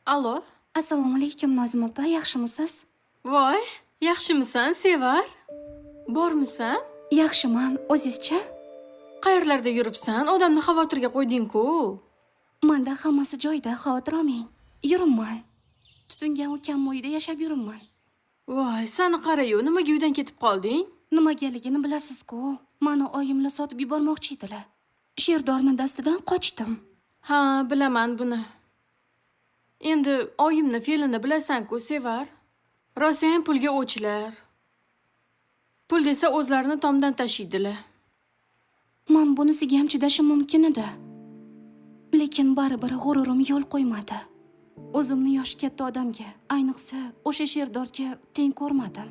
Allo. Assalomu alaykum Nozim opa, yaxshimisiz? Voy, yaxshimisan, Sevar? Bormisan? Yaxshiman, o'zizcha? Qayerlarda yuribsan? Odamni xavotirga qo'yding-ku. Menda hammasi joyida, xavotir olmang. Yuribman. Tutingan ukam uyida yashab yuribman. Voy, sani qara-yu, nimaga uydan ketib qolding? Nimagaligini bilasiz-ku. Mani oyimlar sotib yubormoqchi edilar. Sherdorni dastidan qochdim. Ha, bilaman buni. Endi oyimni fe'lini bilasan-ku, Sevar. Rosayam pulga o'chlar. Pul desa o'zlarini tomdan tashiydilar. Men bunisiga ham chidashim mumkin edi. Lekin baribir g'ururim yo'l qo'ymadi. O'zimni yoshi katta odamga, ayniqsa o'sha sherdorga teng ko'rmadim.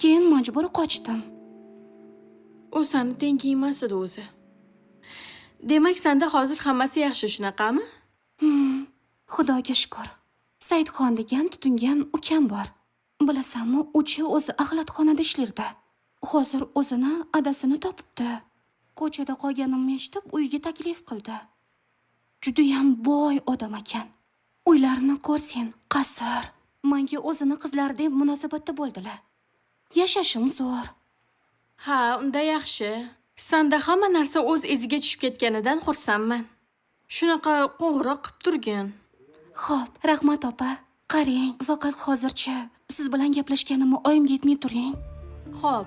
Keyin majbur qochdim. U sani tengi emas edi o'zi. Demak, senda hozir hammasi yaxshi, shunaqami? Xudoga shukr. Saidxon degan tutingan ukam bor. Bilasanmi, uchi o'zi axlatxonada ishlardi. Hozir o'zini adasini topibdi. Ko'chada qolganimni eshitib, uyiga taklif qildi. Juda ham boy odam ekan. Uylarini ko'rsang, qasr. Menga o'zini qizlaridek munosabatda bo'ldilar. Yashashim zo'r. Ha, unda yaxshi. Senda hamma narsa o'z iziga tushib ketganidan xursandman. Shunaqa qo'ng'iroq qilib turgin. Xo'p, rahmat opa. Qarang, faqat hozircha siz bilan gaplashganimni oyimga aytmay turing. Xo'p,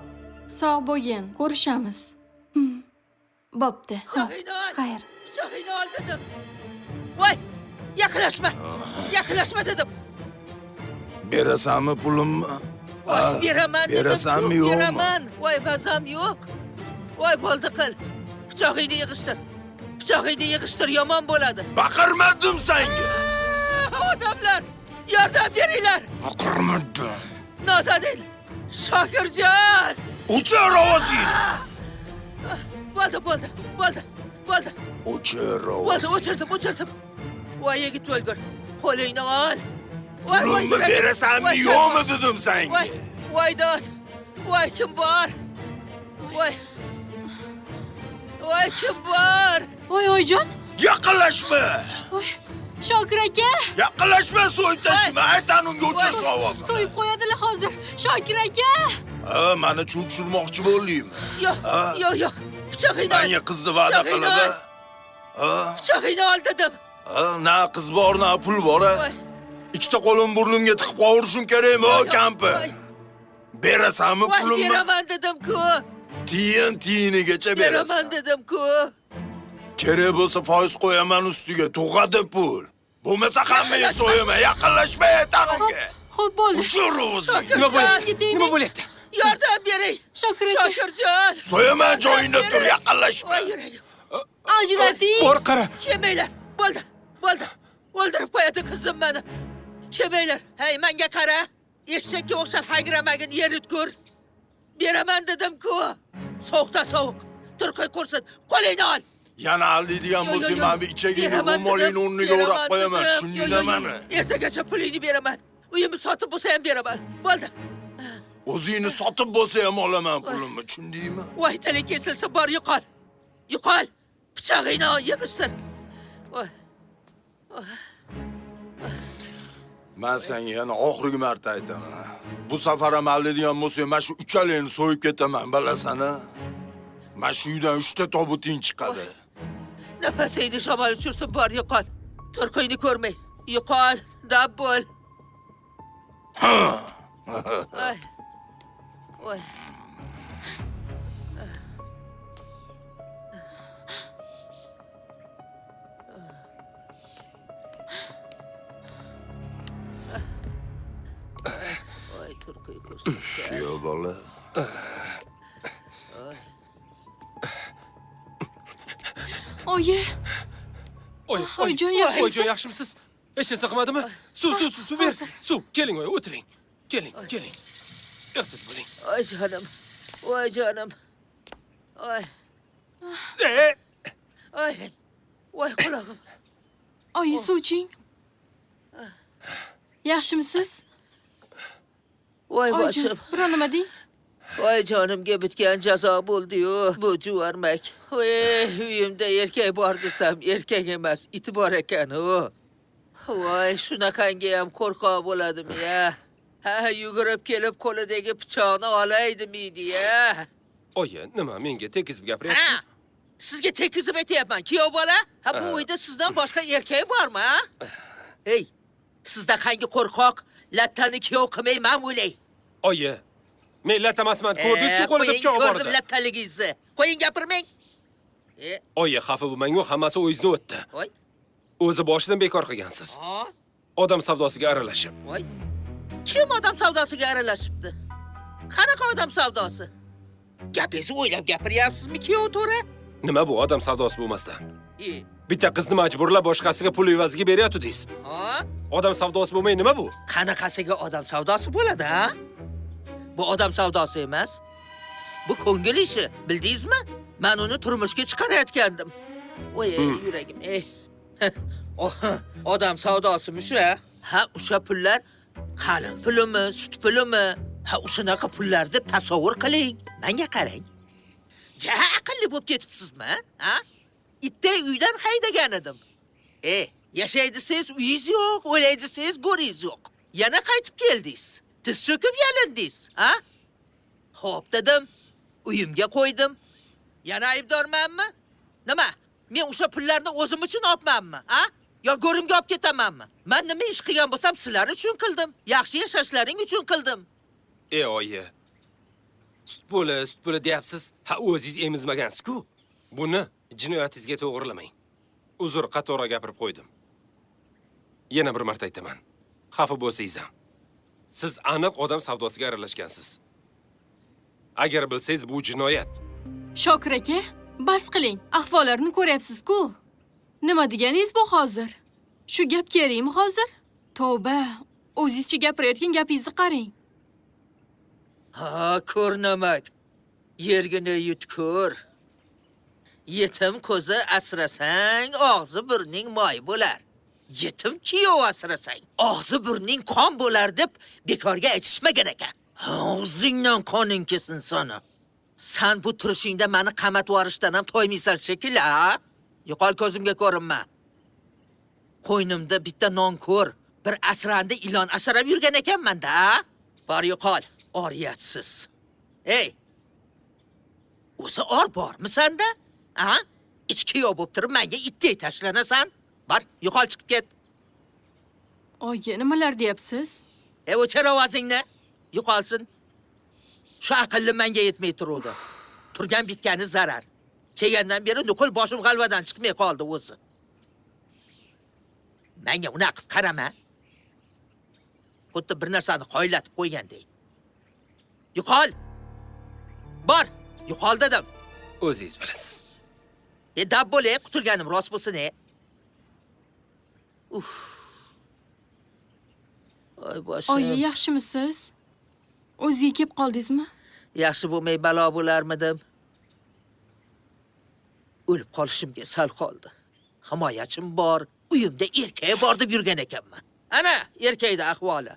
sog' bo'lgin, ko'rishamiz. Bo'pti. Xo'p, xayr. Shohini ol dedim. Voy, yaqinlashma. Yaqinlashma dedim. Berasanmi pulimni? Voy, beraman dedim. Berasanmi yo'qmi? Beraman. Voy, bazam yo'q. Voy, bo'ldi qil. Pichog'ingni yig'ishtir. Pichog'ingni yig'ishtir, yomon bo'ladi. Baqirmadim senga. Odamlar, yordam beringlar. Baqirmadim. Nozadil, Shokirjon. O'chir ovozingni. Bo'ldi. Bo'ldi. O'chir Bo'ldi, ovozingni. o'chirdim. Voy, yigit o'lgur. Qo'lingni ol. Voy, Pulimni yuragim. berasanmi Voy, yo'qmi dedim senga. Voy dod. Voy, kim bor? Voy. Voy, kim bor? Voy, oyijon. Yaqinlashma. Voy, Shokir aka. Yaqinlashma, so'yib tashima. Aytan unga o'chirsa ovozini. So'yib qo'yadilar hozir. Shokir aka. Ha, meni tushirmoqchi bo'ldingmi? Yo'q. Pichog'ingni ol. Menga qizni va'da Pichog'ingni qiladi. ol. Ha? Pichog'ingni ol dedim. Ha, na qiz bor, na pul bor. Voy. Ikkita qo'lim burnimga tiqib qovurishim kerakmi, o kampir? Voy. Berasanmi Voy, pulimni? beraman dedim-ku. Tiyinigacha Beraman berasan. dedim-ku. Kerak bo'lsa foiz qo'yaman ustiga, tug'adi pul. Bo'lmasa hammaga so'yaman, yaqinlashma aytan unga. Xo'p, bo'ldi. Uchir o'zingni. Nima bo'lyapti? Nima bo'lyapti? Yordam bering. Shokir aka. Shokirjon. So'yaman joyingda tur, yaqinlashma. Voy, yuragim. Ajrating. Bor qara. Kelmanglar. Bo'ldi. O'ldirib qo'yadi qizim meni. Kelmanglar. Hey, menga qara. Eshakka o'xshab hayramagin, yer yutkur. Beraman dedim-ku. Sovuqdan sovuq. Turqay ko'rsin. Qo'lingni ol. Yana aldiydigan bo'lsang, men bir ichagingni ro'molingni o'rniga o'rab qo'yaman. Tushundingmi meni? Ertagacha pulingni beraman. Uyimni sotib bo'lsa ham beraman. Bo'ldi. O'zingni sotib bo'lsa ham olaman pulimni, tushundingmi? Voy, tiling kesilsa bor, yo'qol. Yo'qol. Pichog'ingni ol, yig'ishtir. Voy. Men senga yana oxirgi marta aytaman. Bu safar ham aldiydigan bo'lsang, men shu uchaligini so'yib ketaman, bilasan-a? Men shu uydan 3 ta tobuting chiqadi. Nafasingni shamol uchirsin, bor, yo'qol. Turqingni ko'rmay. Yo'qol, dab bo'l. Voy. Voy, turqiy ko'rsin. Yo bola. Oyi. Oyijon, yaxshimisiz? Oyijon, yaxshimisiz? Hech narsa qilmadimi? Suv ber. Suv, keling, o'tiring. Keling. Ehtiyot bo'ling. Voy jonim. Voy, qulog'im. Oyi, suv iching. Yaxshimisiz? Voy, Oyijon, boshim. biror nima deng. Voy, jonimga bitgan jazo bo'ldi-yu, bu juvarmak. Voy, uyimda erkak bor desam, erkak emas, it bor ekan u. Voy, shunaqangi ham qo'rqoq bo'ladimi ya? Ha, yugurib kelib qo'lidagi pichoqni olaydim edi-ya. Oyi, nima menga tekizib gapiryapsiz? Ha, sizga tekizib aytyapman, kuyov bola. Ha, bu uyda sizdan boshqa erkak bormi, ha? Hey, sizda qangi qo'rqoq, lattani kuyov qilmayman o'ylay. Oyi, men latamasman, ko'rdingiz-ku qo'lida pichoq bor Ko'rdim edi. lattaligingizni. Qo'ying gapirmang. Oyi, xafa bo'lmang-ku, hammasi o'yingizni o'tdi. Voy. O'zi boshidan bekor qilgansiz. Ha? Odam savdosiga aralashib. Voy. Kim odam savdosiga aralashibdi? Qanaqa odam savdosi? Gapingizni o'ylab gapiryapsizmi, kuyov to'ra? Nima bu odam savdosi bo'lmasdan? E, Bitta qizni majburlab boshqasiga pul evaziga beryapti-deysiz. ha? Odam savdosi bo'lmay nima bu? Qanaqasiga odam savdosi bo'ladi, ha? Bu odam savdosi emas. Bu ko'ngil ishi, bildingizmi? Men uni turmushga chiqarayotgandim. Voy, yuragim, ey. Oh, odam savdosimi shu? Ha, o'sha pullar qalin pulimi, sut pulimi? Ha, o'shanaqa pullar deb tasavvur qiling. Menga qarang. Ja aqlli bo'lib ketibsizmi, ha? Itday uydan haydagan edim. Yashay desangiz uyingiz yo'q, o'lay desangiz go'ringiz yo'q. Yana qaytib keldingiz. Tiz cho'kib yalindingiz, ha? Xo'p dedim, uyimga qo'ydim. Yana aybdormanmi? Nima? Men o'sha pullarni o'zim uchun olibmanmi, ha? Yo go'rimga olib ketamanmi? Men nima ish qilgan bo'lsam, sizlar uchun qildim. Yaxshi yashashlaring uchun qildim. Oyi. Sut puli deyapsiz. Ha, o'zingiz emizmagansiz-ku. Buni jinoyatingizga to'g'rilamang. Uzr, qatoriga gapirib qo'ydim. Yana bir marta aytaman. Xafa bo'lsangiz ham. Siz aniq odam savdosiga aralashgansiz. Agar bilsangiz bu jinoyat. Shokir aka, bas qiling. Ahvollarni ko'ryapsiz-ku. Nima deganingiz bu hozir? Shu gap kerakmi hozir? Tavba, o'zingizcha gapirayotgan gapingizni qarang. Ha, ko'rnamak. Yergini yutkur. Yetim ko'zi asrasang, og'zi burning moy bo'lar. Yetim kuyov asrasang, og'zi burning qon bo'lar deb bekorga aytishmagan ekan. O'zingdan qoning kesin sana. Sen bu turishingda meni qamatib yuborishdan ham to'ymaysan shekilli, ha? Yo'qol ko'zimga ko'rinma. Qo'ynimda bitta nonko'r, bir asrandi ilon asrab yurgan ekanman-da, ha? Bor yo'qol, oriyatsiz. Ey! O'zi or bormi senda? Ha? Ichki yo'q bo'lib turib menga itdek tashlanasan. Bor, yo'qol chiqib ket. Oyi, nimalar deyapsiz? O'chir ovozingni. Yo'qolsin. Shu aqlli menga yetmay turuvdi. Turgan bitgani zarar. Kelgandan beri nuqul boshim g'alvadan chiqmay qoldi o'zi. Menga uni aqib qarama. Xuddi bir narsani qoyillatib qo'ygandek. Yo'qol. Bor, yo'qol dedim. O'zingiz bilasiz. Dab bo'lay, qutulganim rost bo'lsin, Uf. Oy boshim. Oyi, yaxshimisiz? O'ziga kelib qoldingizmi? Yaxshi bo'lmay balo bo'larmidim? O'lib qolishimga sal qoldi. Himoyachim bor, uyimda erkak bor deb yurgan ekanman. Ana, erkakda ahvoli.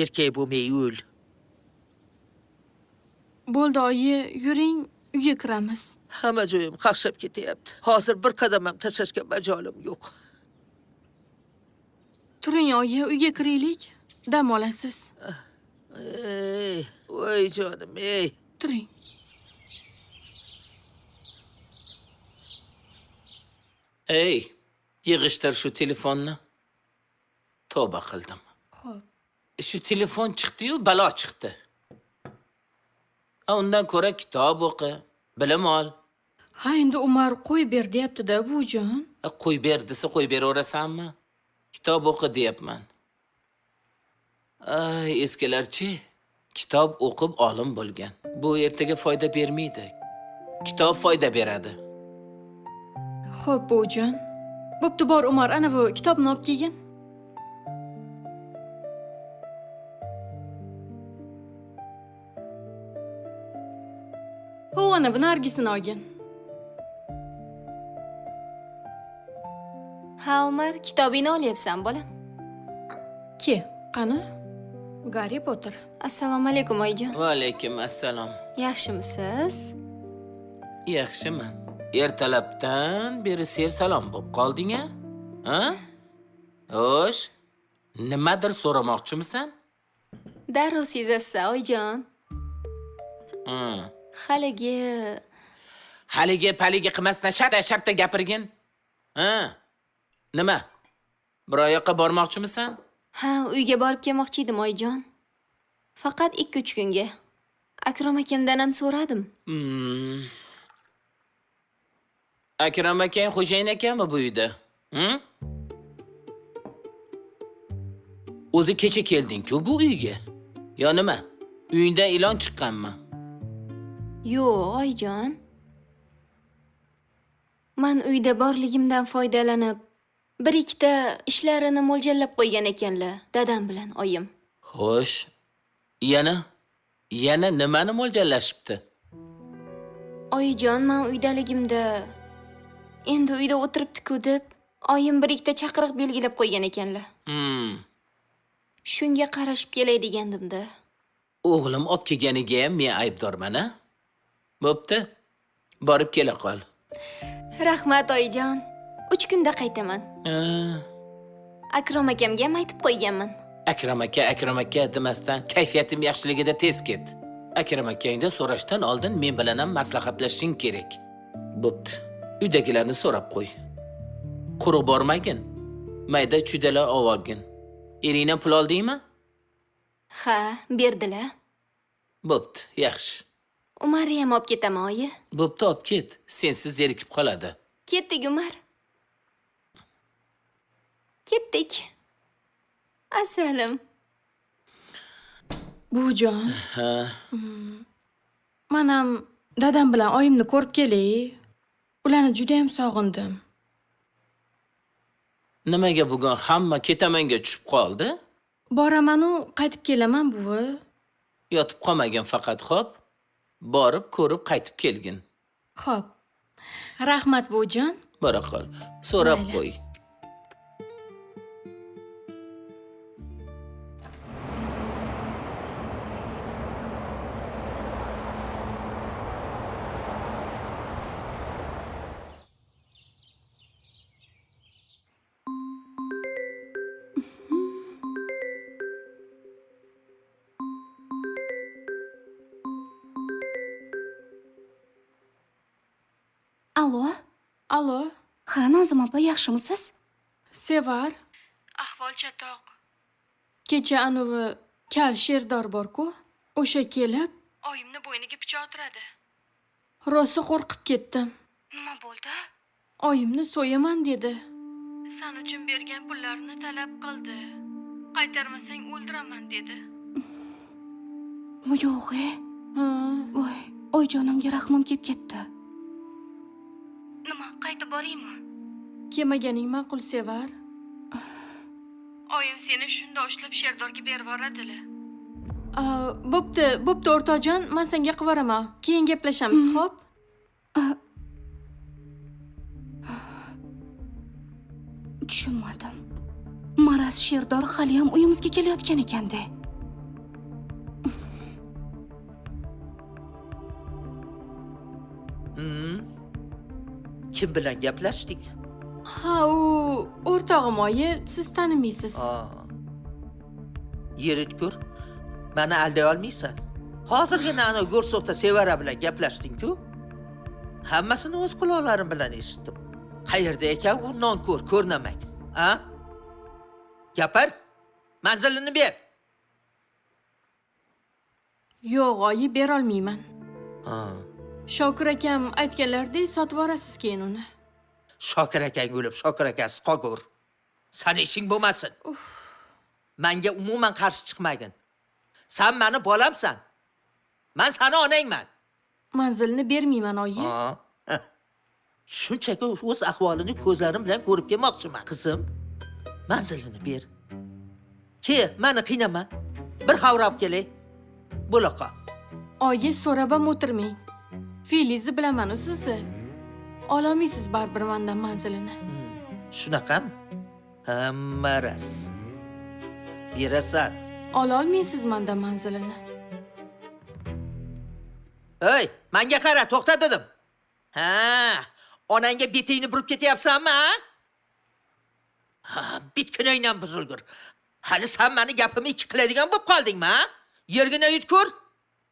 Erkak bo'lmay o'l. Bo'ldi oyi, yuring, uyga kiramiz. Hamma joyim qaqshab ketyapti. Hozir bir qadam ham tashlashga majolim yo'q. Turing oyi, uyga kiraylik. Dam olasiz. Voy jonim, Turing. Yig'ishtir shu telefonni. Tavba qildim. Xo'p. Shu telefon chiqdi-yu, balo chiqdi. Undan ko'ra kitob o'qi, bilim ol. Ha, endi Umar qo'y ber deyapti-da, buvijon. Qo'y ber desa qo'y beraverasanmi? Kitob o'qi deyapman. Eskilarchi kitob o'qib olim bo'lgan. Bu ertaga foyda bermaydi. Kitob foyda beradi. Xo'p, buvijon. Bo'pti, bor Umar, ana bu kitobni olib kelgin. Ho, ana bu Nargisini olgin. Ha, Umar, kitobingni olyapsan, bolam. Ke, qani? Garri Potter. Assalomu alaykum, oyijon. Va alaykum assalom. Yaxshimisiz? Yaxshiman. Ertalabdan beri ser salom bo'lib qolding-a? Ha? Xo'sh, nimadir so'ramoqchimisan? Darrov sezasiz, oyijon. Haligi Haligi paligi qilmasdan shartta gapirgin. Ha? Nima? Biror yoqqa bormoqchimisan? ha, uyga borib kelmoqchi edim, oyijon. Faqat 2-3 kunga. Akrom akamdan ham so'radim. Akram akang xo'jayin ekanmi bu uyda? O'zi kecha kelding-ku bu uyga. Yo nima? Uyingda ilon chiqqanmi? Yo'q, oyijon. Men uyda borligimdan foydalanib, bir ikkita ishlarini mo'ljallab qo'ygan ekanlar, dadam bilan oyim. Xo'sh. Yana nimani mo'ljallashibdi? Oyijon, men uydaligimda endi uyda o'tiribdi-ku deb, oyim bir ikkita chaqiriq belgilab qo'ygan ekanlar. Shunga qarashib kelay degandim-da. O'g'lim olib kelganiga ham men aybdorman, a? Bo'pti. Borib kela qol. Rahmat, oyijon. 3 kunda qaytaman. Akrom akamga ham aytib qo'yganman. Akram aka demasdan kayfiyatim yaxshiligida tez ket. Akram akangdan so'rashdan oldin men bilan ham maslahatlashishing kerak. Bo'pti. Uydagilarni so'rab qo'y. Quruq bormagin. Mayda chudalar olgin. Eringdan pul oldingmi? Ha, berdilar. Bo'pti, yaxshi. Umarni ham olib ketaman, oyi. Bo'pti, olib ket. Sensiz zerikib qoladi. Ketdik, Umar. Ketdik. Asalim. Buvijon, Ha, men ham dadam bilan oyimni ko'rib kelay. Ularni juda ham sog'indim. nimaga bugun hamma ketamanga tushib qoldi? Boraman-u qaytib kelaman, buvi. Yotib qolmagin faqat, xo'p? Borib ko'rib qaytib kelgin. Xo'p. Rahmat, buvijon. Bora qol. So'rab Mayli. qo'y. Allo. Allo, Ha, Nozim opa, yaxshimisiz? Sevar. Ahvol chatoq. Kecha anovi kal sherdor bor-ku, o'sha kelib, oyimni bo'yniga pichoq tiradi. Rosa qo'rqib ketdim. Nima bo'ldi? Oyimni so'yaman dedi. Sen uchun bergan pullarini talab qildi. Qaytarmasang o'ldiraman dedi. Yo'q-e. Ha, Voy, oyijonimga rahmim kelib ketdi. Nima, qaytib boraymi? kelmaganing ma'qul, Sevar. Oyim seni shunda ushlab sherdorga berib yuboradilar. Bo'pti, o'rtoqjon, men senga qilib yuboraman. Keyin gaplashamiz, xo'p? Tushunmadim. Maraz sherdor hali ham uyimizga kelayotgan ekanda. Kim bilan gaplashding? Ha, u o'rtog'im, oyi, siz tanimaysiz. Yiritkur, meni alday olmaysan. Hozirgina ana Go'rso'xta Sevara bilan gaplashding-ku. Hammasini o'z quloqlarim bilan eshitdim. Qayerda ekan u nonko'r, ko'rnamak? A? Gapir. Manzilini ber. Yo'q, oyi, bera olmayman. Ha. Shokir akam aytganlardek sotib yuborasiz keyin uni. Shokir akang o'lib, Shokir akasi qolgur. Sani ishing bo'lmasin. Menga umuman qarshi chiqmagin. Sen meni bolamsan. Men seni onangman. Manzilni bermayman, oyi. Ha. Shunchaki o'z ahvolini ko'zlarim bilan ko'rib kelmoqchiman, qizim. Manzilini ber. Kel, meni qiynama. Bir havrab kelay. Bo'laqa. Oyi, so'rab ham o'tirmang. Filizni bilaman-u sizni. Ololmaysiz baribir mendan manzilini. Shunaqami? Hamma ras. Berasan. Ololmaysiz mendan manzilini. Hey, menga qara, to'xta dedim. Ha, onangga betingni burib ketyapsanmi, ha? Ha, bitkinaydan buzilgur. Hali sen meni gapimni ikki qiladigan bo'lib qoldingmi, ha? Yergina yutkur.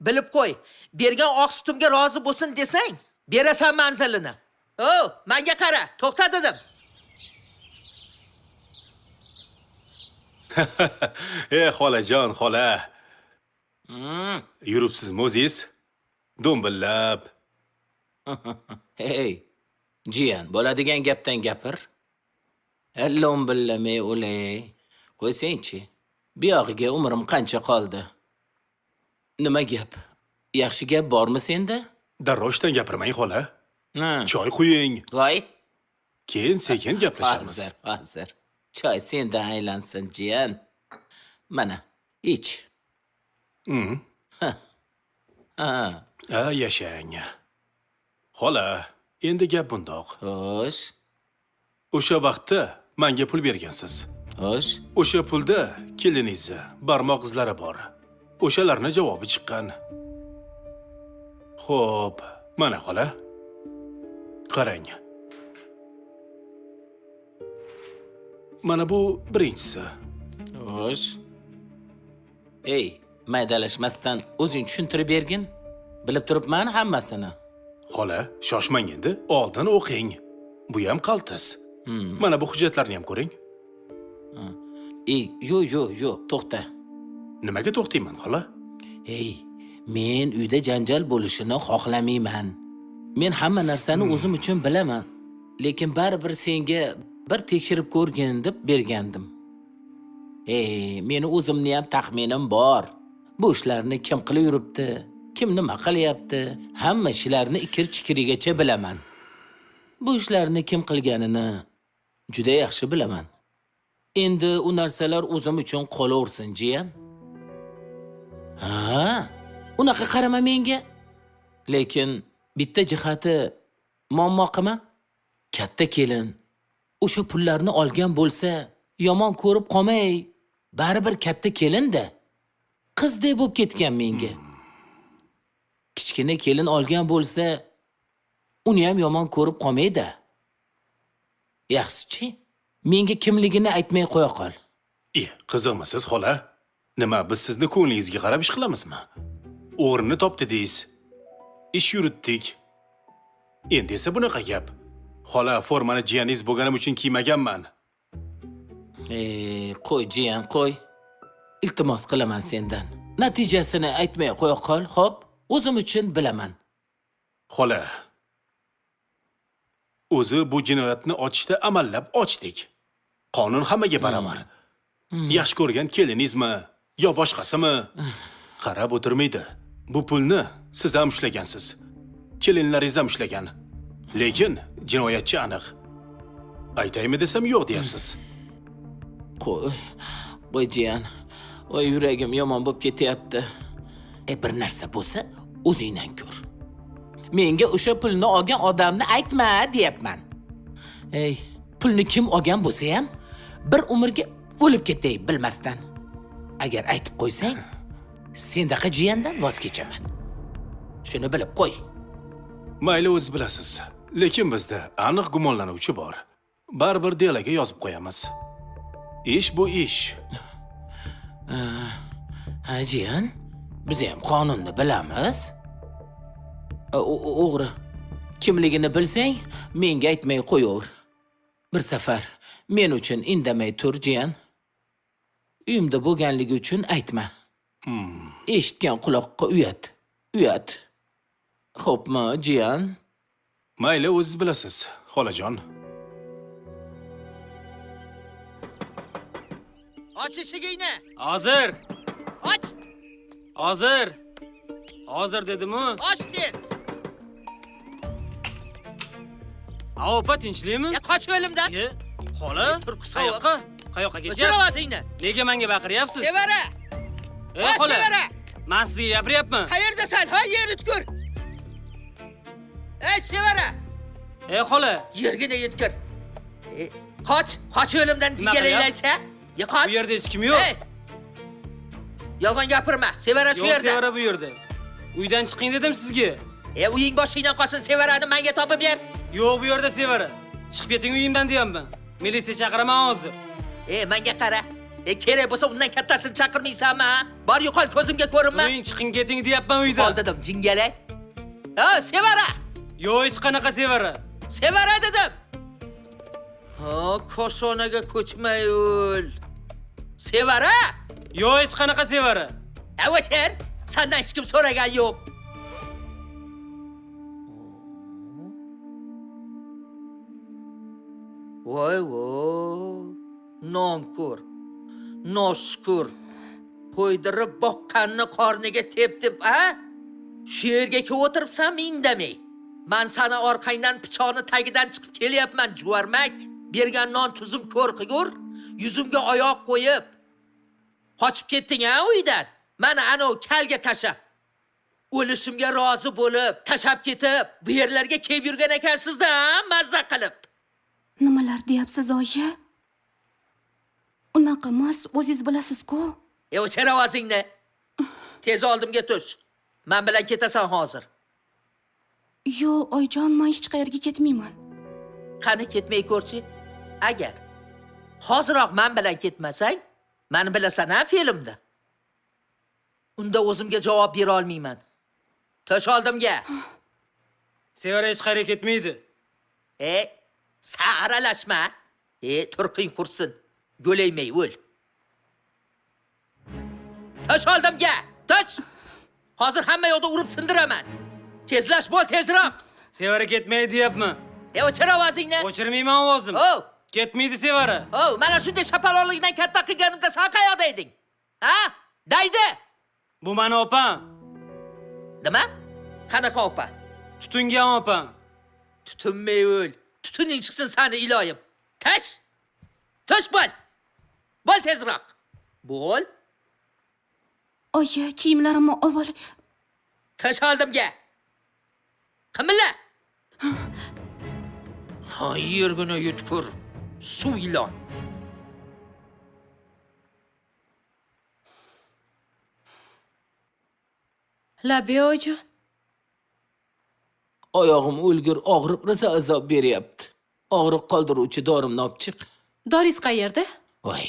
Bilib qo'y. Bergan oq sutimga rozi bo'lsin desang, berasan manzilini. Oh, menga qara, to'xta dedim. Xolajon, xola. Yuribsizmi o'zingiz? Do'mbillab. Hey, jiyan, bo'ladigan gapdan gapir. Allom billamay o'lay. Qo'ysangchi. Buyog'iga umrim qancha qoldi? Nima gap? Yaxshi gap bormi senda? Darroshdan gapirmang, xola. Ha. Choy quying. Voy, Keyin sekin gaplashamiz. hozir. Choy sendan aylansin, jiyan. Mana, ich. Yashang. Xola, endi gap bundoq. Xo'sh, O'sha vaqtda menga pul bergansiz. xo'sh. O'sha pulda keliningizni barmoq izlari bor. O'shalarni javobi chiqqan. Xo'p, mana xola. Qarang. Mana bu birinchisi. Xo'sh. Ey, maydalashmasdan o'zing tushuntirib bergin. Bilib turibman hammasini. Xola, shoshmang endi, oldin o'qing. Bu ham qaltis. Mana bu hujjatlarni ham ko'ring. Ey, yo'q, to'xta. Nimaga to'xtayman, xola? Ey, men uyda janjal bo'lishini xohlamayman. Men hamma narsani o'zim uchun bilaman. Lekin baribir senga bir tekshirib ko'rgin deb bergandim. Ey, meni o'zimni ham taxminim bor. Bu ishlarni kim qilib yuribdi? Kim nima qilyapti? Hamma ishlarni ikir-chikirigacha bilaman. Bu ishlarni kim qilganini juda yaxshi bilaman. Endi u narsalar o'zim uchun qolaversin, jiyan. Ha, unaqa qarama menga. Lekin bitta jihati muammo qilma. Katta kelin o'sha pullarni olgan bo'lsa, yomon ko'rib qolmay, baribir katta kelin-da. Qizdek bo'lib ketgan menga. Kichkina kelin olgan bo'lsa, uni ham yomon ko'rib qolmaydi. Yaxshi-chi, menga kimligini aytmay qo'ya qol. Qiziqmisiz, xola? Nima, biz sizni ko'nglingizga qarab ish qilamizmi? O'g'rini topdi deysiz. Ish yuritdik. Endi esa bunaqa gap. Xola, formani jiyaningiz bo'lganim uchun kiymaganman. Qo'y jiyan, qo'y. Iltimos qilaman sendan. Natijasini aytmay qo'ya qol, xo'p? O'zim uchun bilaman. Xola, o'zi bu jinoyatni ochishda amallab ochdik. Qonun hammaga baravar. Yaxshi ko'rgan keliningizmi yo boshqasimi? Qarab o'tirmaydi. Bu pulni siz ham ushlagansiz. Kelinlaringiz ham ushlagan. Lekin jinoyatchi aniq. Aytaymi desam yo'q deyapsiz. Qo'y jiyan. Voy, yuragim yomon bo'lib ketyapti. Bir narsa bo'lsa, o'zingdan ko'r. Menga o'sha pulni olgan odamni aytma, deyapman. Ey, pulni kim olgan bo'lsa ham, bir umrga o'lib ketay bilmasdan. Agar aytib qo'ysang, sendaqa jiyandan voz kechaman. Shuni bilib qo'y. Mayli, o'z bilasiz. Lekin bizda aniq gumonlanuvchi bor. Baribir delaga yozib qo'yamiz. Ish bu ish. Ha, jiyan, biz ham qonunni bilamiz. O'g'ri, kimligini bilsang, menga aytmay qo'yaver. Bir safar men uchun indamay tur, jiyan. Uyimda bo'lganligi uchun aytma. Eshitgan quloqqa uyat. Xo'pmi, jiyan? Mayli, o'zingiz bilasiz, xolajon. Och eshigingni. Hozir. Och. Hozir dedim-ku. Och tez. Opa, tinchlikmi? Qoch o'limdan. Xola, turqi sovuq. Qayoqqa O'chir ketyapsiz? ovozingni. Nega menga baqiryapsiz? Sevara. Xola. Sevara. Men sizga gapiryapman. Qayerdasan? Ha, yer yutkur. Ey, Sevara. Xola, Yergina yetkir. Qoch o'limdan jigalaylaysa. Yo'qot. bu yerda hech kim yo'q. Ey. Yolg'on gapirma. Sevara shu Yo'q, yerda. Sevara bu yerda. Uydan chiqing dedim sizga. Uying boshingdan qolsin, Sevarani menga topib ber. Yo'q, bu yerda Sevara. Chiqib keting uyimdan deyapman. Militsiya chaqiraman hozir. Menga qara. Kerak bo'lsa undan kattasini chaqirmaysanmi? Bor yo'qol ko'zimga ko'rinma. O'ying chiqing keting deyapman uydan. Qol dedim, jingalak. Sevara! Yo'q, hech qanaqa Sevara. Sevara dedim. Koshonaga ko'chmay o'l. Sevara! Yo'q, hech qanaqa Sevara. Avashar, sendan hech kim so'ragan yo'q. Voy, nonko'r, noshukur. To'ydirib boqqanni qorniga tepdib, Shu yerga kelib o'tiribsanmi indamay? Men sana orqangdan pichoqni tagidan chiqib kelyapman, juvarmak. Bergan non tuzim ko'r qilgur, yuzimga oyoq qo'yib. Qochib ketding uydan. Meni ana o kalga tashab. O'lishimga rozi bo'lib, tashab ketib, bu yerlarga kelib yurgan ekansiz-da, mazza qilib. Nimalar deyapsiz, oyi? Unaqa emas, o'zingiz bilasiz-ku. O'chir ovozingni. Tez oldimga tush. Men bilan ketasan hozir. Yo'q, oyijon, men hech qayerga ketmayman. Qani ketmay ko'rchi? Agar hoziroq men bilan ketmasang, meni bilasan-a filmda. Unda o'zimga javob bera olmayman. Tush oldimga. Sevara hech qayerga ketmaydi. Sa'ralashma. Turqing qursin. Go'laymay o'l. Tush oldimga. Tush. Hozir hamma yoqda urib sindiraman. Tezlash bo'l, tezroq. Sevara ketmaydi deyapman. O'chir ovozingni. O'chirmayman ovozim. Ketmaydi Sevara. Mana shunday shapaloqlikdan katta qilganimda sen qayoqda eding? Daydi. Bu meni opam. Nima? Qanaqa opa? Tutungan opam. Tutunmay o'l. Tutuning chiqsin seni iloyim. Tush. Tush bo'l. Bo'l tezroq. Bo'l. Oyi, kiyimlarimni avval Tush oldimga. Qimilla. Yergina yutkur. Suv ilon. Labiya oyijon. Oyog'im o'lgur og'rib rosa azob beryapti. Og'riq qoldiruvchi dorimni olib chiq. Doringiz qayerda? Voy.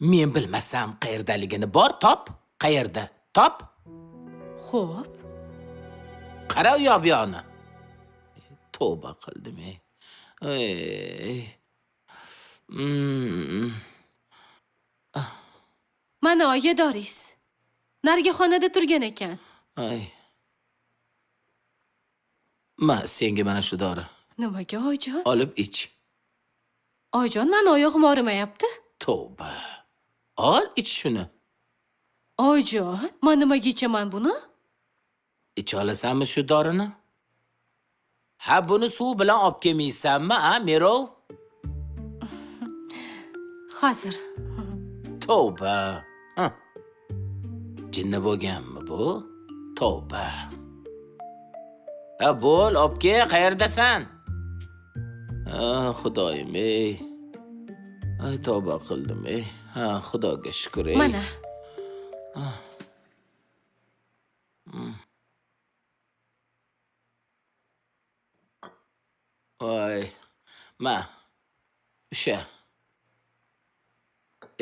Men bilmasam qayerdaligini bor top. Qayerda? Top. Xo'p. Qara u yoq bu yoqni. Tavba qildim. Mana oyi doringiz. Narigi xonada turgan ekan. Senga mana shu dori. Nimaga oyijon? Olib ich. Oyijon, meni oyog'im og'rimayapti. Tavba. Ol ich shuni. Oyijon, men nimaga ichaman buni? Ich olasanmi shu dorini? Buni suv bilan olib kelmaysanmi, Merov? Hozir. Tavba. Jinni bo'lganmi bu? Tavba. Bo'l, olib kel, qayerdasan? Xudoyim, Ay, tavba qildim, Xudoga shukr, Mana. Voy. O'sha.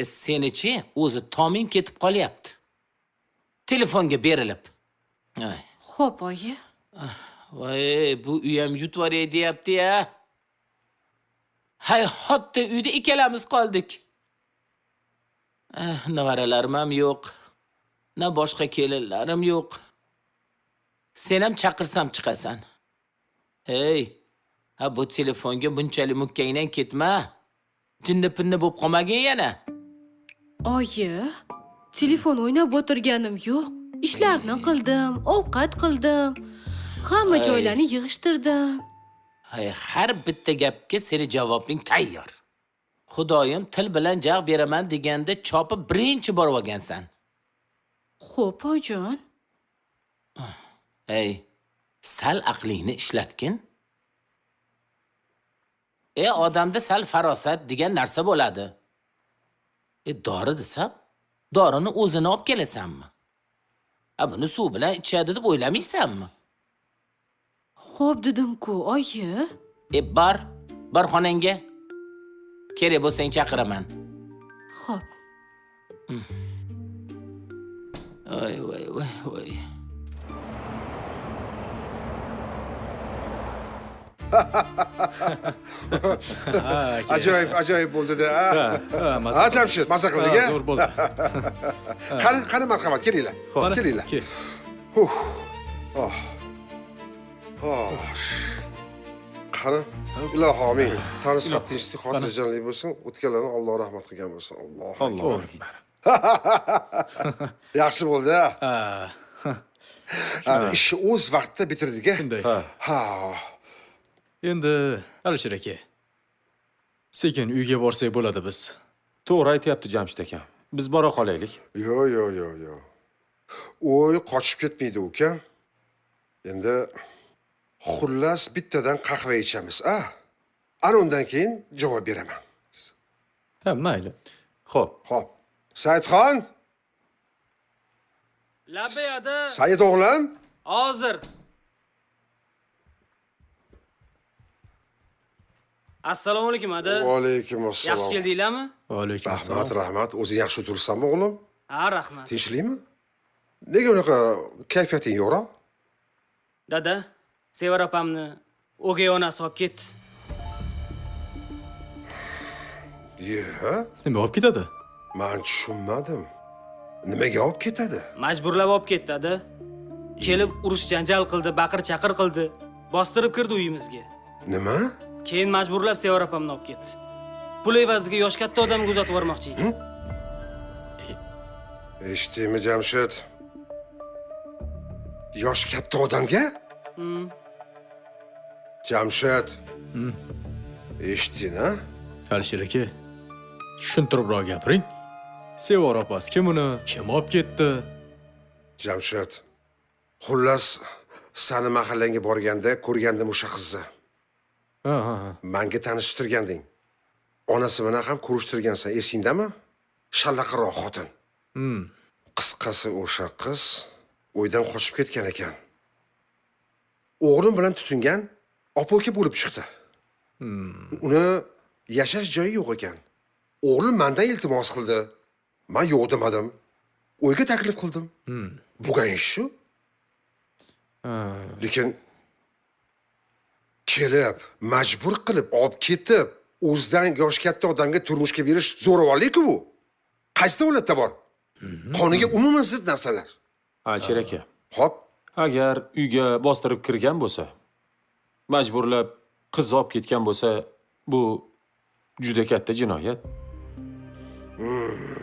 Seni-chi, o'zi toming ketib qolyapti. Telefonga berilib. Xo'p, oyi. Voy, bu uyam yutvoray deyapti-ya. Hatto uyda ikkalamiz qoldik. Nevaralarim ham yo'q. Na boshqa kelinlarim yo'q. Sen ham chaqirsam chiqasan. Bu telefonga bunchalik mukkangdan ketma. Jinni-pinni bo'lib qolmagin yana. Oyi, telefon o'ynab o'tirganim yo'q. Ishlarni qildim, ovqat qildim. Hamma joylarni yig'ishtirdim. Har bitta gapga seni javobing tayyor. Xudoyim til bilan jag' beraman deganda chopib birinchi borib olgansan. Xo'p, oyijon. Sal aqlingni ishlatgin. Odamda sal farosat degan narsa bo'ladi. Dori desam, dorini o'zini olib kelasanmi? Buni suv bilan ichadi deb o'ylamaysanmi? Xo'p dedim-ku, oyi. Bor xonangga. Kerak bo'lsang chaqiraman. Xo'p. Voy, voy, voy, voy. Ajoyib bo'ldi-da. Ha, Jamshid, maza qildik, a? Zo'r bo'ldi. Qani marhamat, kelinglar. Kelinglar. Qani, ilohi omin. Tanish tinchlik, xotirjamlik bo'lsin. O'tganlarni Alloh rahmat qilgan bo'lsin. Alloh. Yaxshi bo'ldi-a? Ishni o'z vaqtida bitirdik-a? Shunday. Ha. Endi Alisher aka. Sekin uyga borsak bo'ladi biz. To'g'ri aytyapti Jamshid akam. Biz bora qolaylik. Yo. O'y, qochib ketmaydi ukam. Endi xullas bittadan qahva ichamiz, a? Ana undan keyin javob beraman. Ha, mayli. Xo'p. Xo'p. Saidxon, Labbay ada. Said o'g'lim. Hozir. Assalomu alaykum ada. Va alaykum assalom. Yaxshi keldinglarmi? Va alaykum assalom. Rahmat. O'zing yaxshi o'tiribsanmi, o'g'lim? Ha, rahmat. Tinchlikmi? Nega unaqa kayfiyating yo'qroq? Dada, Sevar opamni o'gay onasi olib ketdi. Nima olib ketadi? Men tushunmadim. Nimaga olib ketadi? Majburlab olib ketdi ada. Kelib urush janjal qildi, baqir-chaqir qildi. Bostirib kirdi uyimizga. Nima? Keyin majburlab Sevar opamni olib ketdi. Pul evaziga yosh katta odamga uzatib yubormoqchi ekan. Eshitdingmi, Jamshid? Yosh katta odamga? Jamshid. Eshitding-a? Alisher aka, tushuntiribroq gapiring. Sevor opasi kim uni? Kim olib ketdi? Jamshid. Xullas, sani mahallangga borganda ko'rgandim o'sha qizni. Ha. Menga tanishtirganding. Onasi bilan ham ko'rishtirgansan, esingdami? Shallaqaroq xotin. Qisqasi o'sha qiz o'ydan qochib ketgan ekan. O'g'lim bilan tutingan opa-uka bo'lib chiqdi. Uni yashash joyi yo'q ekan. O'g'lim mendan iltimos qildi. Men yo'q demadim. O'yga taklif qildim. Bo'lgan ish shu. Lekin kelib, majbur qilib olib ketib, o'zidan yosh katta odamga turmushga berish zo'ravonlik-ku bu. Qaysi davlatda bor? Qonunga umuman zid narsalar. Alisher aka. Hop, Agar uyga bostirib kirgan bo'lsa, majburlab qiz olib ketgan bo'lsa, bu juda katta jinoyat.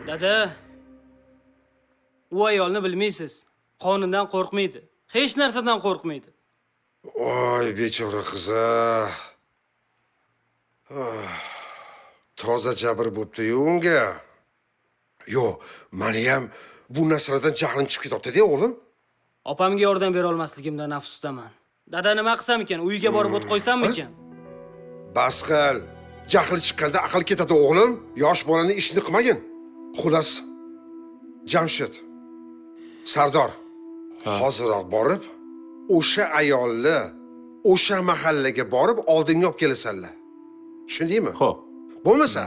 Dada, u ayolni bilmaysiz. Qonundan qo'rqmaydi. Hech narsadan qo'rqmaydi. voy bechora qiz-a. Toza jabr bo'pti-yu unga. Yo, meni ham bu narsalardan jahlim chiqib ketyapti-da, o'g'lim. Opamga yordam bera olmasligimdan afsusdaman. Dada nima qilsam ekan? Uyiga borib o't qo'ysam ekan? Bas qil. Jahli chiqqanda aql ketadi, o'g'lim. Yosh bolani ishini qilmagin. Xullas, Jamshid, Sardor, hozirroq borib, o'sha ayolni o'sha mahallaga borib oldinga olib kelasanlar. Tushundingmi? Xo'p, Bo'lmasa,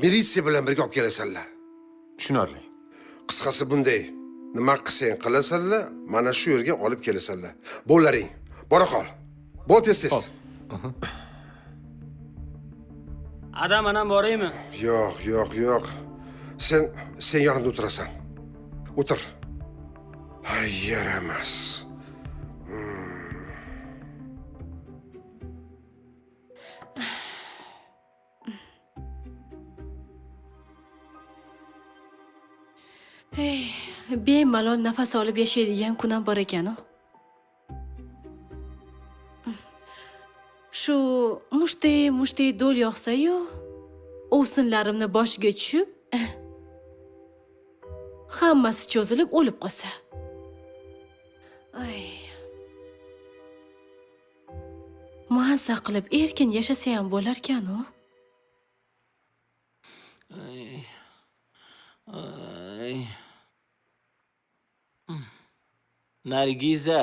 militsiya bilan birga olib kelasanlar. tushunarli. Qisqasi bunday. Nima qilsang qilasanlar, mana shu yerga olib kelasanlar. Bo'llaring, bora qol. Bo'l tez-tez. Adam anam boraymi? Yo'q. Sen yonimda o'tirasan. O'tir. Hay, yaramas. Bemalol nafas olib yashaydigan kun ham bor ekan-ku. Shu mushtay do'l yoqsa-yu, o'sinlarimni boshiga tushib, hammasi cho'zilib o'lib qolsa. Ay. Mazza qilib erkin yashasa ham bo'lar-kan-ku. Ay. Nargiza.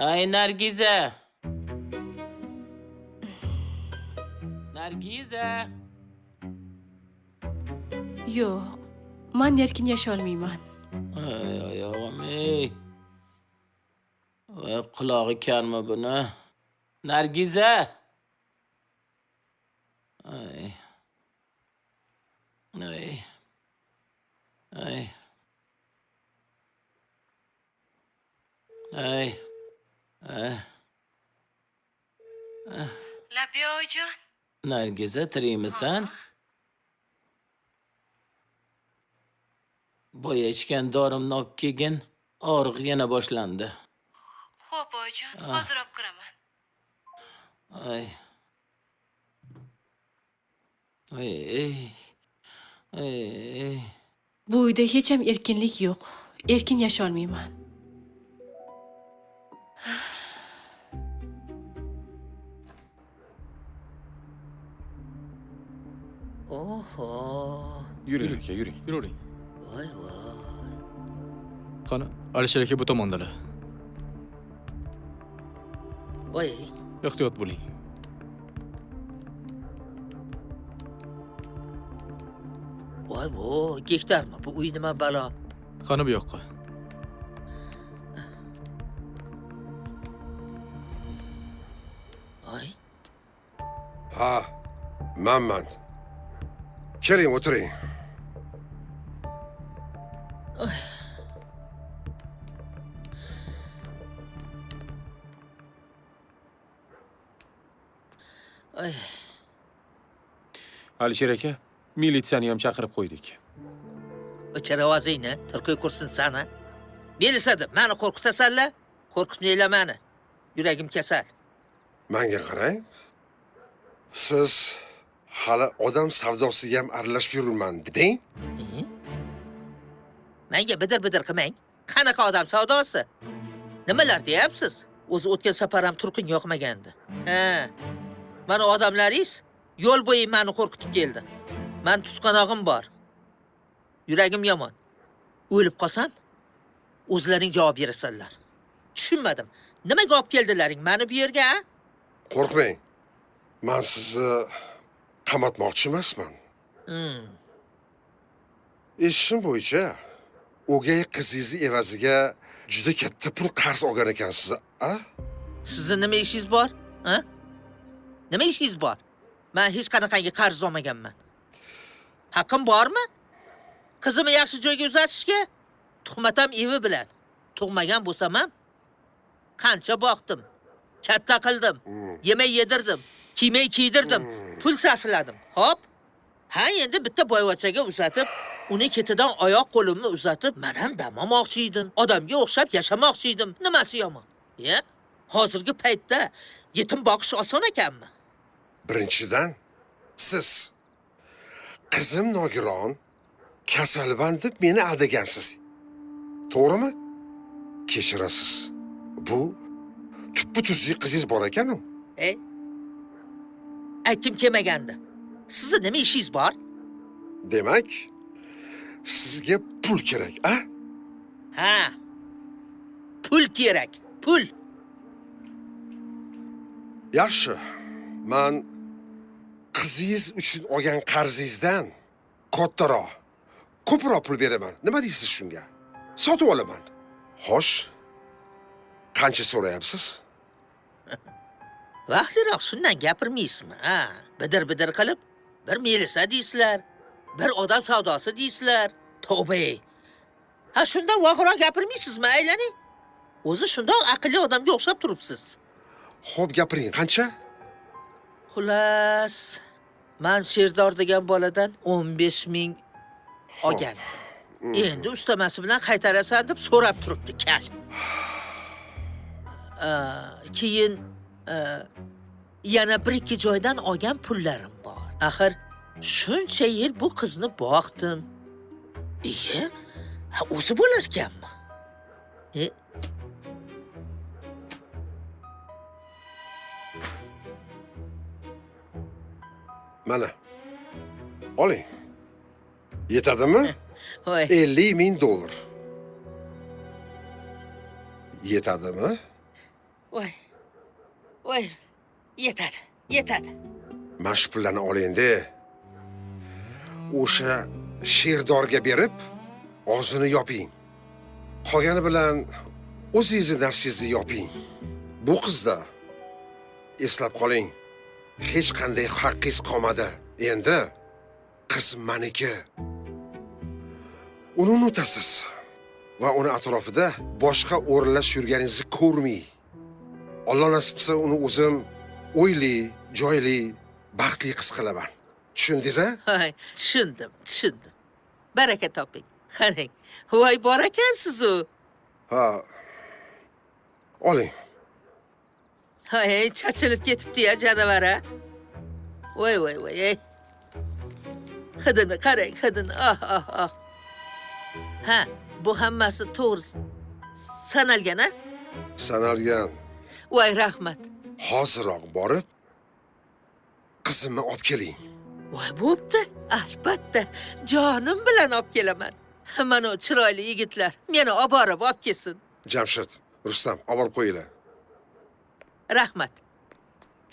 Ay, Nargiza. Nargiza. Yo'q. Men erkin yasholmayman. Ay oyog'im ey. Voy qulog'i karmi buni? Nargiza. Ay. Ay. Ay. Ay. Ay. Labiya oyijon. Nargiza tirikmisan? Boya ichgan dorimni olib kelgin. Og'riq yana boshlandi. Xo'p oyijon, hozir olib kiraman. Ay. Ay. Ay. Bu uyda hech ham erkinlik yo'q. Erkin yasholmayman. Oho. Yuring aka, yuring. Yuravering. Voy voy. Qani, Alisher aka bu tomondalar. Voy. Ehtiyot bo'ling. Voy voy, gektarmi? Bu uy nima balo? Qani bu yoqqa. Voy. Ha, manman. Keling, o'tiring. Ay. Alisher aka, militsiyani ham chaqirib qo'ydik. O'char ovozingni, turkuy kursin sana. Belisadi, meni qo'rqitasanlar? Qo'rqitmanglar meni. Yuragim kasal. Menga qarang. Siz hali odam savdosiga ham aralashib yurman deding? Menga bidir qilmang. Qanaqa odam savdosi? Nimalar deyapsiz? O'zi o'tgan safar ham turqin yoqmagandi. Ha. Mana odamlaringiz yo'l bo'yi meni qo'rqitib keldi. Men tutqanog'im bor. Yuragim yomon. O'lib qolsam, o'zlaring javob berasanlar. Tushunmadim. Nimaga olib keldilaring meni bu yerga? A? Qo'rqmang. Men sizni qamatmoqchi emasman. Eshitishim bo'yicha, o'gay qizingiz evaziga juda katta pul qarz olgan ekansiz, a? Sizning nima ishingiz bor? Ha? Nima ishingiz bor? Men hech qanaqangi qarz olmaganman. Haqqim bormi? Qizimni yaxshi joyga uzatishga? Tuhmatam evi bilan. Tug'magan bo'lsam ham qancha boqdim, katta qildim, yemək yedirdim, kiymay kiydirdim, pul sarfladim. Hop. Ha, endi bitta boyvachaga uzatib, uni ketidan oyoq qo'limni uzatib, men ham dam olmoqchi edim. Odamga o'xshab yashamoqchi edim. Nimasi yomon? Ya? Hozirgi paytda yetim boqish oson ekanmi? Birinchidan, siz qizim nogiron, kasalban deb meni aldagansiz. To'g'rimi? Kechirasiz. Bu tuppa-tuzli qizingiz bor ekan-ku. Aytkim kelmagandi. Sizni nima ishingiz bor? Demak, sizga pul kerak, a? Ha. Pul kerak. Pul. Yaxshi. Men qizingiz uchun olgan qarzingizdan kattaroq, ko'proq pul beraman. Nima deysiz shunga? Sotib olaman. Xo'sh. Qancha so'rayapsiz? Vaqtliroq shundan gapirmaysizmi? Ha, bidir qilib, bir melisa deysizlar, bir odam savdosi deysizlar. Tavba. Ha, shundan vaqtroq gapirmaysizmi, aylaning? O'zi shundoq aqlli odamga o'xshab turibsiz. Xo'p, gapiring, qancha? Xullas, men Sherdor degan boladan 15,000 olgan. Endi ustamasi bilan qaytarasan deb so'rab turibdi kal. Keyin yana bir-ikki joydan olgan pullarim bor. Axir shuncha yil bu qizni boqdim. Ha, o'zi bo'lar ekanmi? Mana. Oling. Yetadimi? Voy. $50,000. Yetadimi? Voy. Voy. Yetadi. Mana shu pullarni oling-de. O'sha sherdorga berib, og'zini yoping. Qolgani bilan o'zingizni nafsingizni yoping. Bu qizda eslab qoling, hech qanday haqqingiz qolmadi. Endi qiz meniki. Uni unutasiz va uni atrofida boshqa o'rinlash yurganingizni ko'rmay. Alloh nasib qilsa uni o'zim o'yli, joyli, baxtli qiz qilaman. Tushundingiz-a? Hay, tushundim. Baraka toping. Qarang, voy bor ekansiz-u. Ha. Oling. Hay, chachilib ketibdi-ya janavar-a. Voy. Ey. Hidini qarang, hidini. Ah. Ha, bu hammasi to'g'ri sanalgan-a? Sanalgan. Voy rahmat. Hoziroq borib qizimni olib keling. Voy bo'pti. Albatta, jonim bilan olib kelaman. Mana o chiroyli yigitlar meni olib borib olib kelsin. Jamshid, Rustam, olib borib qo'yinglar. Rahmat.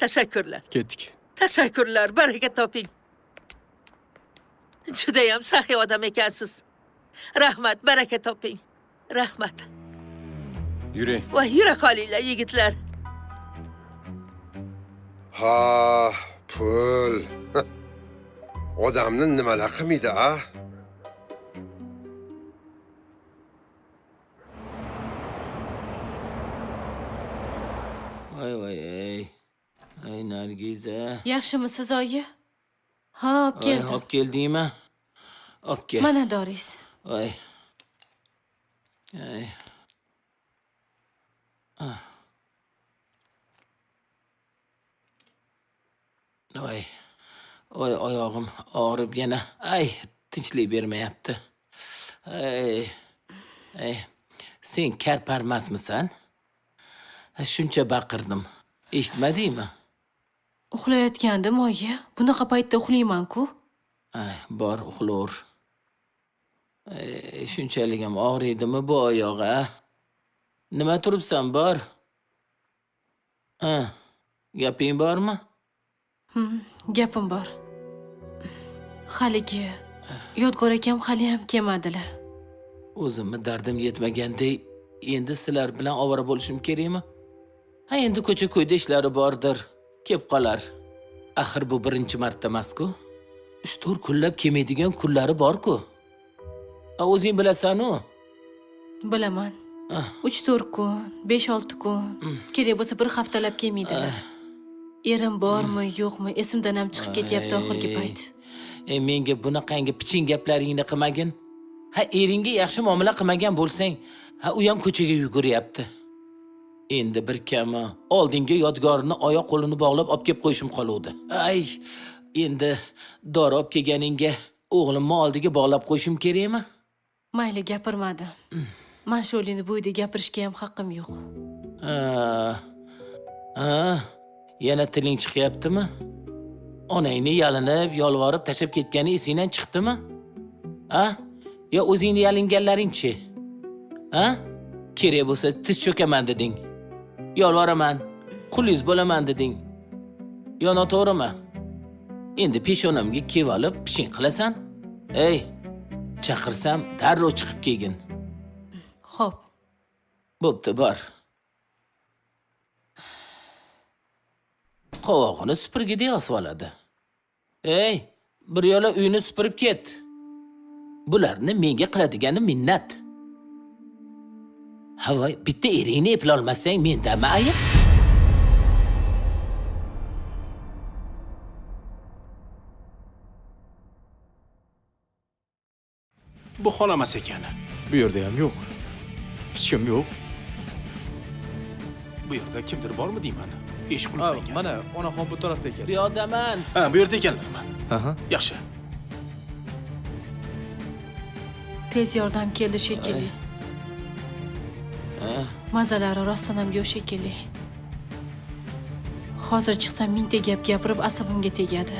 Tashakkurlar. Ketdik. Tashakkurlar, baraka toping. Judayam saxiy odam ekansiz. Rahmat, baraka toping. Rahmat. Yuring. Voy, yura qolinglar yigitlar. Ha, pul. Odamni nimalar qilmaydi, a? Voy, ey Nargiza. Yaxshimisiz, oyi? Ha, olib keldim. Olib keldingmi? Olib kel. Mana doringiz. Voy. Ay. Voy, oyog'im og'rib yana. Ay, tinchlik bermayapti. Ay. Sen karparmasmisan? Shuncha baqirdim. Eshitmadingmi? Uxlayotgandim, oyi. Bunaqa paytda uxlayman-ku. Ay, bor uxlor. Shunchalik ham og'riydimi bu oyog'i, a? Nima turibsan, bor? Gaping bormi? Gapim bor. Haligi Yodgor akam hali ham kelmadilar. O'zimni dardim yetmagandek, endi sizlar bilan ovora bo'lishim kerakmi? Ha, endi ko'cha-ko'yda ishlari bordir, kelib qolar. Axir bu birinchi marta emas-ku. 3-4 kunlab kelmaydigan kunlari bor-ku. O'zing bilasan-u. Bilaman. 3-4 kun, 5-6 kun, kerak bo'lsa bir haftalab kelmaydilar. Erim bormi, yo'qmi, esimdan ham chiqib ketyapti oxirgi payt. Menga bunaqangi piching gaplaringni qilmagin. Ha, eringga yaxshi muomala qilmagan bo'lsang, ha, u ham ko'chaga yuguryapti. Endi bir kami oldinga Yodgorni oyoq qo'lini bog'lab olib kelib qo'yishim qoluvdi. Ay, endi dori olib kelganingga o'g'limni oldiga bog'lab qo'yishim kerakmi? Mayli, gapirmadim. Men shu o'yinni bu uyda gapirishga ham haqqim yo'q. Yana tiling chiqyaptimi? Onangni yalinib, yolvorib tashlab ketgani esingdan chiqdimi? Yo o'zingni yalinganlaring-chi? Kerak bo'lsa tiz cho'kaman deding. Yolvoraman, qulingiz bo'laman deding. Yo noto'g'rimi? Endi peshonamga kelib olib piching qilasan? Ey, chaqirsam darrov chiqib kelgin. Xo'p. Bo'pti, bor. Qovog'ini supurgidek osib oladi. Ey, bir yo'la uyni supurib ket. Bularni menga qiladigani minnat. Havoy, bitta eringni eplolmasang mendami ayb? Bu xohlamas ekan. Bu yerda ham yo'q. Hech kim yo'q. Bu yerda kimdir bormi deyman? Eshik qulflangan. Mana onaxon bu tarafda ekan. Bu yoqdaman. Ha, bu yerda ekanlarmi? Aha. Yaxshi. Tez yordam keldi shekilli. Mazalari rostdan ham yo'q shekilli. Hozir chiqsam mingta gap gapirib asabimga tegadi.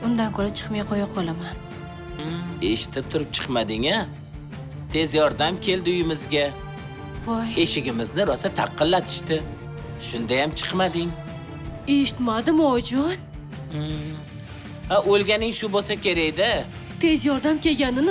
Undan ko'ra chiqmay qo'ya qolaman. Eshitib turib chiqmading-a? Tez yordam keldi uyimizga. Voy. Eshigimizni rosa taqillatishdi. Shunda ham chiqmading. Eshitmadimi, oyijon? Ha, o'lganing shu bo'lsa kerak-da. tez yordam kelganini